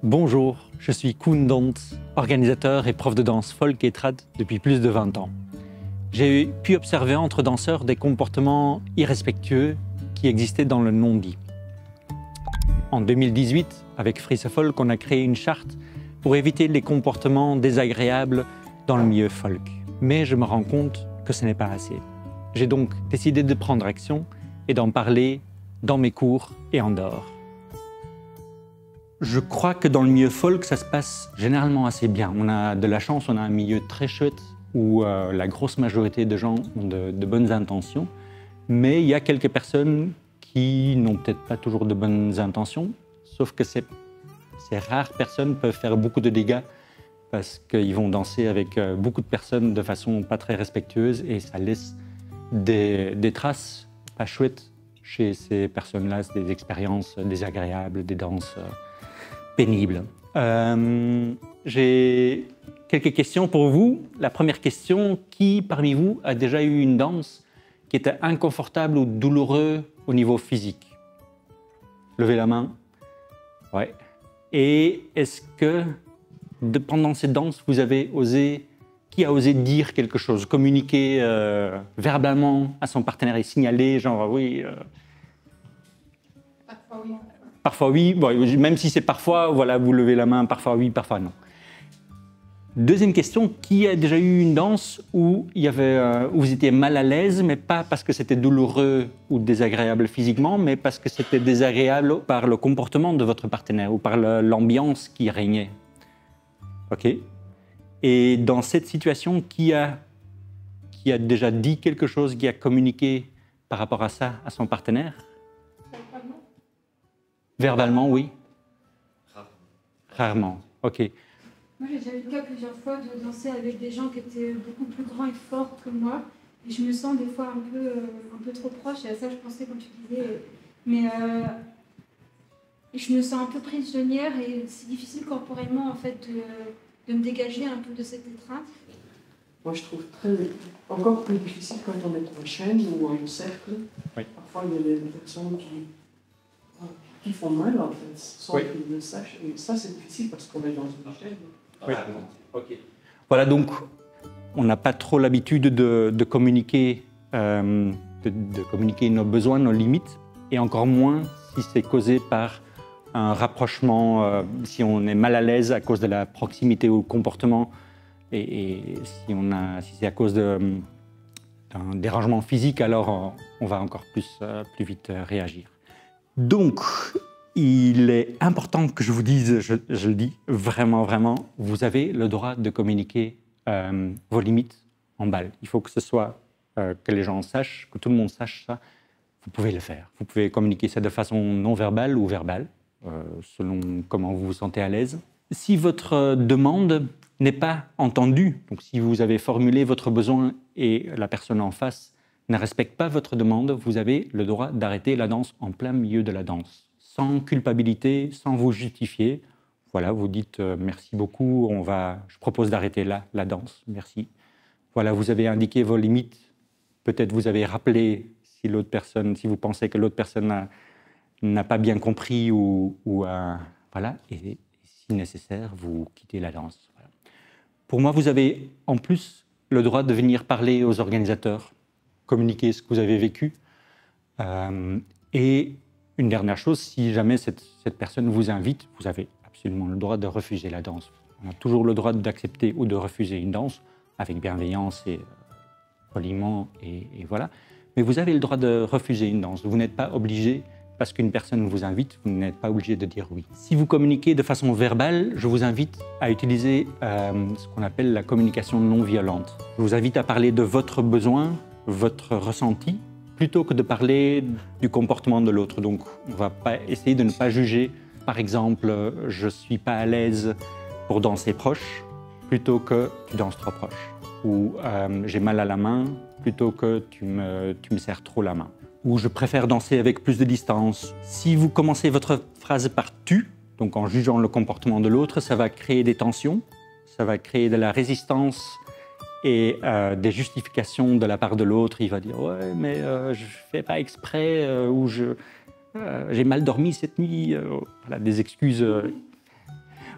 Bonjour, je suis Koen Dont, organisateur et prof de danse folk et trad depuis plus de 20 ans. J'ai pu observer entre danseurs des comportements irrespectueux qui existaient dans le non-dit. En 2018, avec Friese Folk, on a créé une charte pour éviter les comportements désagréables dans le milieu folk. Mais je me rends compte que ce n'est pas assez. J'ai donc décidé de prendre action et d'en parler dans mes cours et en dehors. Je crois que dans le milieu folk, ça se passe généralement assez bien. On a de la chance, on a un milieu très chouette où la grosse majorité de gens ont de bonnes intentions. Mais il y a quelques personnes qui n'ont peut-être pas toujours de bonnes intentions, sauf que ces rares personnes peuvent faire beaucoup de dégâts parce qu'ils vont danser avec beaucoup de personnes de façon pas très respectueuse et ça laisse des traces pas chouettes chez ces personnes-là, des expériences désagréables, des danses pénibles. J'ai quelques questions pour vous. La première question, qui parmi vous a déjà eu une danse qui était inconfortable ou douloureuse au niveau physique? Levez la main. Ouais. Et est-ce que pendant cette danse, vous avez osé, qui a osé dire quelque chose, communiquer verbalement à son partenaire et signaler, genre oui. Parfois oui. Parfois oui, bon, même si c'est parfois, voilà, vous levez la main, parfois oui, parfois non. Deuxième question, qui a déjà eu une danse où vous étiez mal à l'aise, mais pas parce que c'était douloureux ou désagréable physiquement, mais parce que c'était désagréable par le comportement de votre partenaire ou par l'ambiance qui régnait? Ok. Et dans cette situation, qui a déjà dit quelque chose, qui a communiqué par rapport à ça à son partenaire? Verbalement, oui. Rarement. Ok. Moi, j'ai déjà eu le cas plusieurs fois de danser avec des gens qui étaient beaucoup plus grands et forts que moi. Et je me sens des fois un peu trop proche. Et à ça, je pensais quand tu disais. Mais je me sens un peu prisonnière et c'est difficile corporellement en fait de me dégager un peu de cette étreinte. Moi, je trouve encore plus difficile quand on est en chaîne ou en cercle. Oui. Parfois, il y a des personnes qui font mal, en fait, sans qu'ils le sachent. Et ça, c'est difficile parce qu'on est dans une chaîne. Oui. Okay. Voilà, donc, on n'a pas trop l'habitude de communiquer, de communiquer nos besoins, nos limites, et encore moins si c'est causé par un rapprochement, si on est mal à l'aise à cause de la proximité ou comportement, et si c'est à cause d'un dérangement physique, alors on va encore plus vite réagir. Donc, il est important que je vous dise, je le dis vraiment, vraiment, vous avez le droit de communiquer vos limites en balle. Il faut que ce soit, que les gens sachent, que tout le monde sache ça. Vous pouvez le faire. Vous pouvez communiquer ça de façon non verbale ou verbale, selon comment vous vous sentez à l'aise. Si votre demande n'est pas entendue, donc si vous avez formulé votre besoin et la personne en face ne respecte pas votre demande, vous avez le droit d'arrêter la danse en plein milieu de la danse, sans culpabilité, sans vous justifier. Voilà, vous dites merci beaucoup, je propose d'arrêter là la danse, merci. Voilà, vous avez indiqué vos limites. Peut-être vous avez rappelé si vous pensez que l'autre personne n'a pas bien compris voilà, et si nécessaire, vous quittez la danse. Voilà. Pour moi, vous avez en plus le droit de venir parler aux organisateurs, communiquer ce que vous avez vécu. Et une dernière chose, si jamais cette personne vous invite, vous avez absolument le droit de refuser la danse. On a toujours le droit d'accepter ou de refuser une danse avec bienveillance et poliment, et voilà. Mais vous avez le droit de refuser une danse. Vous n'êtes pas obligé, parce qu'une personne vous invite, vous n'êtes pas obligé de dire oui. Si vous communiquez de façon verbale, je vous invite à utiliser ce qu'on appelle la communication non violente. Je vous invite à parler de votre besoin, votre ressenti, plutôt que de parler du comportement de l'autre. Donc, on va essayer de ne pas juger. Par exemple, je ne suis pas à l'aise pour danser proche, plutôt que tu danses trop proche. Ou j'ai mal à la main, plutôt que tu me serres trop la main. Ou je préfère danser avec plus de distance. Si vous commencez votre phrase par « tu », donc en jugeant le comportement de l'autre, ça va créer des tensions, ça va créer de la résistance et des justifications de la part de l'autre. Il va dire « ouais, mais je ne fais pas exprès » ou « j'ai mal dormi cette nuit ». Voilà, des excuses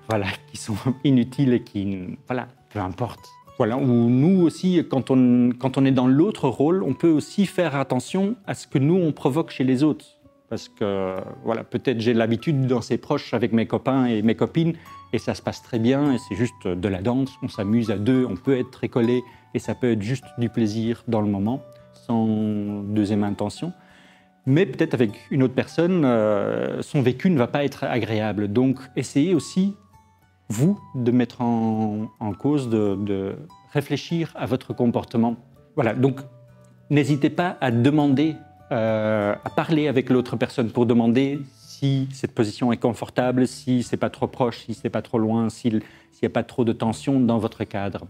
voilà, qui sont inutiles et qui, voilà, peu importe. Voilà, ou nous aussi, quand on est dans l'autre rôle, on peut aussi faire attention à ce que nous, on provoque chez les autres. Parce que, voilà, peut-être j'ai l'habitude de danser proche avec mes copains et mes copines, et ça se passe très bien, et c'est juste de la danse, on s'amuse à deux, on peut être très collés, et ça peut être juste du plaisir dans le moment, sans deuxième intention. Mais peut-être avec une autre personne, son vécu ne va pas être agréable. Donc, essayez aussi, vous, de mettre en cause, de réfléchir à votre comportement. Voilà, donc n'hésitez pas à demander, à parler avec l'autre personne pour demander si cette position est confortable, si c'est pas trop proche, si c'est pas trop loin, s'il n'y a pas trop de tension dans votre cadre.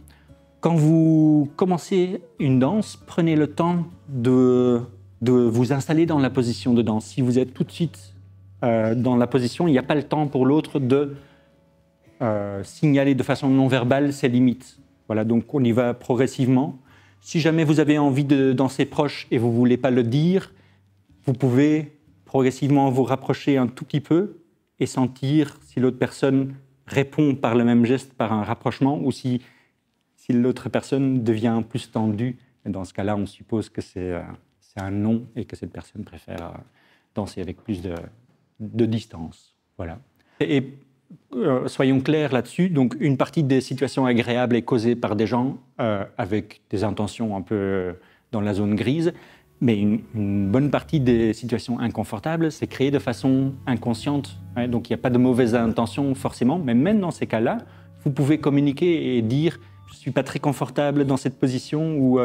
Quand vous commencez une danse, prenez le temps de vous installer dans la position de danse. Si vous êtes tout de suite dans la position, il n'y a pas le temps pour l'autre de signaler de façon non verbale ses limites. Voilà, donc on y va progressivement. Si jamais vous avez envie de danser proche et vous ne voulez pas le dire, vous pouvez progressivement vous rapprocher un tout petit peu et sentir si l'autre personne répond par le même geste, par un rapprochement, ou si l'autre personne devient plus tendue. Et dans ce cas-là, on suppose que c'est un non et que cette personne préfère danser avec plus de distance. Voilà. Et soyons clairs là-dessus, donc une partie des situations agréables est causée par des gens avec des intentions un peu dans la zone grise, mais une bonne partie des situations inconfortables, c'est créé de façon inconsciente. Hein, donc il n'y a pas de mauvaise intention forcément, mais même dans ces cas-là, vous pouvez communiquer et dire « je ne suis pas très confortable dans cette position » ou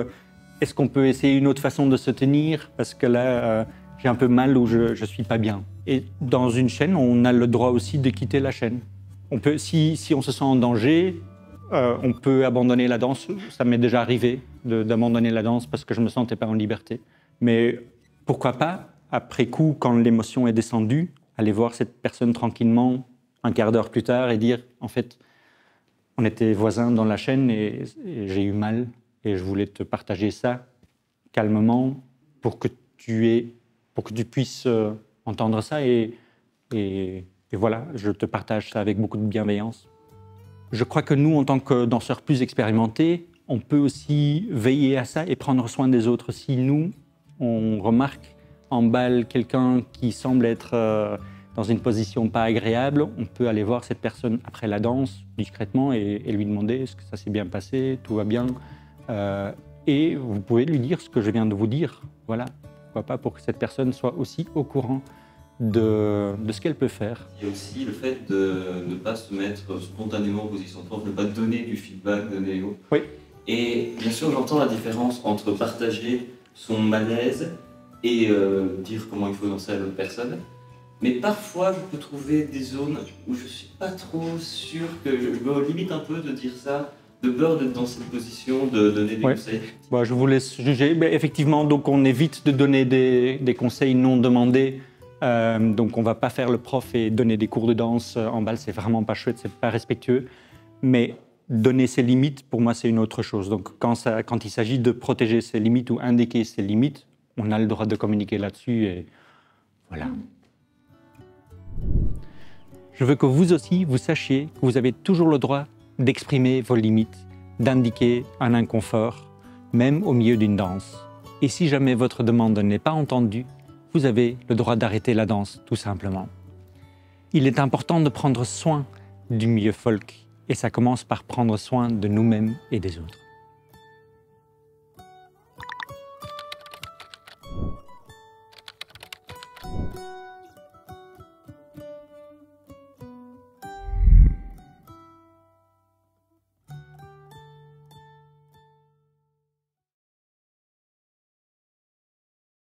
est-ce qu'on peut essayer une autre façon de se tenir parce que là, j'ai un peu mal ou je ne suis pas bien. Et dans une chaîne, on a le droit aussi de quitter la chaîne. On peut, si on se sent en danger, on peut abandonner la danse. Ça m'est déjà arrivé d'abandonner la danse parce que je ne me sentais pas en liberté. Mais pourquoi pas, après coup, quand l'émotion est descendue, aller voir cette personne tranquillement un quart d'heure plus tard et dire « en fait, on était voisins dans la chaîne et j'ai eu mal et je voulais te partager ça calmement pour que tu puisses entendre ça et voilà, je te partage ça avec beaucoup de bienveillance. » Je crois que nous, en tant que danseurs plus expérimentés, on peut aussi veiller à ça et prendre soin des autres. Si nous, on remarque en balle quelqu'un qui semble être dans une position pas agréable, on peut aller voir cette personne après la danse, discrètement, et lui demander « est-ce que ça s'est bien passé, tout va bien ?» Et vous pouvez lui dire ce que je viens de vous dire. Voilà, pourquoi pas, pour que cette personne soit aussi au courant de ce qu'elle peut faire. Il y a aussi le fait de ne pas se mettre spontanément en position de force, de ne pas donner du feedback, donner haut. Oui. Et bien sûr, j'entends la différence entre partager son malaise et dire comment il faut danser à l'autre personne. Mais parfois, je peux trouver des zones où je ne suis pas trop sûr, que je me limite un peu de dire ça, de peur d'être dans cette position, de donner des conseils. Bon, je vous laisse juger. Mais effectivement, donc on évite de donner des conseils non demandés. Donc on ne va pas faire le prof et donner des cours de danse en balle, c'est vraiment pas chouette, c'est pas respectueux. Mais donner ses limites, pour moi, c'est une autre chose. Donc quand il s'agit de protéger ses limites ou indiquer ses limites, on a le droit de communiquer là-dessus et voilà. Je veux que vous aussi, vous sachiez que vous avez toujours le droit d'exprimer vos limites, d'indiquer un inconfort, même au milieu d'une danse. Et si jamais votre demande n'est pas entendue, vous avez le droit d'arrêter la danse, tout simplement. Il est important de prendre soin du milieu folk, et ça commence par prendre soin de nous-mêmes et des autres.